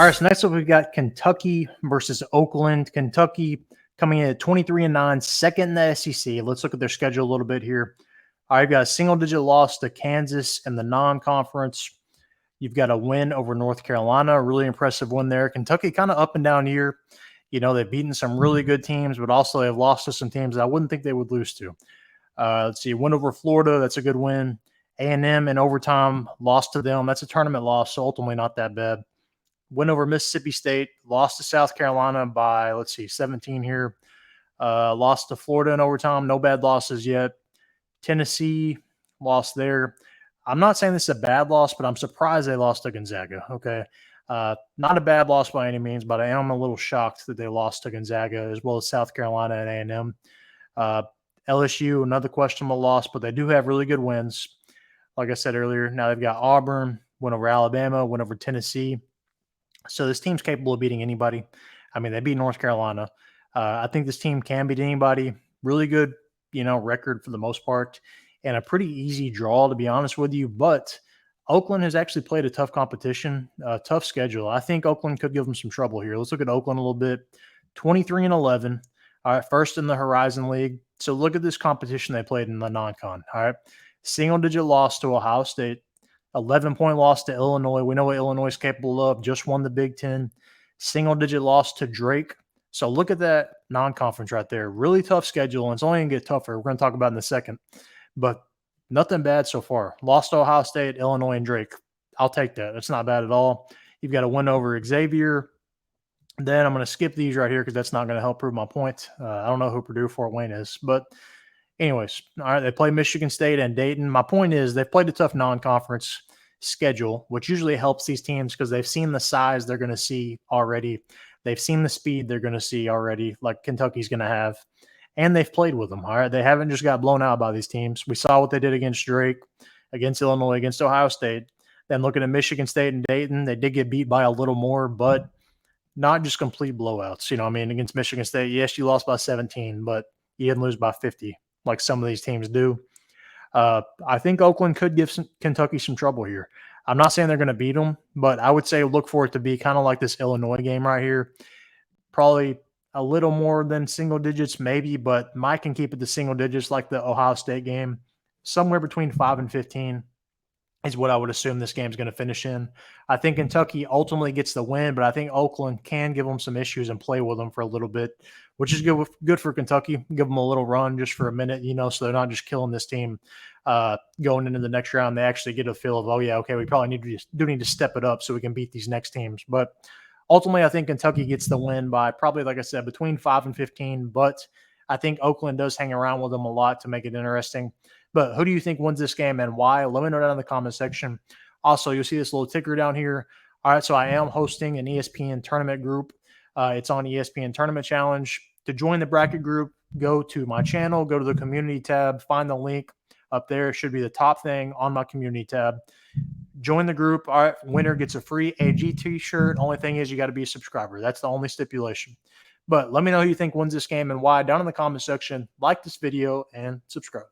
All right, so next up we've got Kentucky versus Oakland. Kentucky coming in at 23-9, second in the SEC. Let's look at their schedule a little bit here. All right, you've got a single-digit loss to Kansas in the non-conference. You've got a win over North Carolina, a really impressive win there. Kentucky kind of up and down here. You know, they've beaten some really good teams, but also they've lost to some teams that I wouldn't think they would lose to. Let's see, win over Florida, that's a good win. A&M in overtime, lost to them. That's a tournament loss, so ultimately not that bad. Win over Mississippi State, lost to South Carolina by, 17 here. Lost to Florida in overtime, no bad losses yet. Tennessee, lost there. I'm not saying this is a bad loss, but I'm surprised they lost to Gonzaga, okay? Not a bad loss by any means, but I am a little shocked that they lost to Gonzaga as well as South Carolina and A&M. LSU, another questionable loss, but they do have really good wins. Like I said earlier, now they've got Auburn, win over Alabama, win over Tennessee. So this team's capable of beating anybody. I mean, they beat North Carolina. I think this team can beat anybody. Really good, record for the most part, and a pretty easy draw, to be honest with you. But Oakland has actually played a tough competition, tough schedule. I think Oakland could give them some trouble here. Let's look at Oakland a little bit. 23-11. All right, first in the Horizon League. So look at this competition they played in the non-con. All right, single-digit loss to Ohio State. 11-point loss to Illinois. We know what Illinois is capable of. Just won the Big Ten. Single-digit loss to Drake. So look at that non-conference right there. Really tough schedule, and it's only going to get tougher. We're going to talk about it in a second. But nothing bad so far. Lost to Ohio State, Illinois, and Drake. I'll take that. That's not bad at all. You've got a win over Xavier. Then I'm going to skip these right here because that's not going to help prove my point. I don't know who Purdue Fort Wayne is. But anyways, all right, they play Michigan State and Dayton. My point is they've played a tough non-conference schedule, which usually helps these teams because they've seen the size they're going to see already. They've seen the speed they're going to see already, like Kentucky's going to have. And they've played with them, all right? They haven't just got blown out by these teams. We saw what they did against Drake, against Illinois, against Ohio State. Then looking at Michigan State and Dayton, they did get beat by a little more, but not just complete blowouts. Against Michigan State, yes, you lost by 17, but you didn't lose by 50 like some of these teams do. I think Oakland could give Kentucky some trouble here. I'm not saying they're going to beat them, but I would say look for it to be kind of like this Illinois game right here. Probably a little more than single digits maybe, but Mike can keep it to single digits like the Ohio State game. Somewhere between 5 and 15 is what I would assume this game's going to finish in. I think Kentucky ultimately gets the win, but I think Oakland can give them some issues and play with them for a little bit, which is good for Kentucky. Give them a little run just for a minute, so they're not just killing this team going into the next round. They actually get a feel of, we probably need to step it up so we can beat these next teams. But ultimately, I think Kentucky gets the win by probably, like I said, between 5 and 15. But I think Oakland does hang around with them a lot to make it interesting. But who do you think wins this game and why? Let me know down in the comment section. Also, you'll see this little ticker down here. All right, so I am hosting an ESPN tournament group. It's on ESPN Tournament Challenge. To join the bracket group, go to my channel, go to the community tab, find the link up there. It should be the top thing on my community tab. Join the group. All right, winner gets a free AG t-shirt. Only thing is you got to be a subscriber. That's the only stipulation. But let me know who you think wins this game and why down in the comment section. Like this video and subscribe.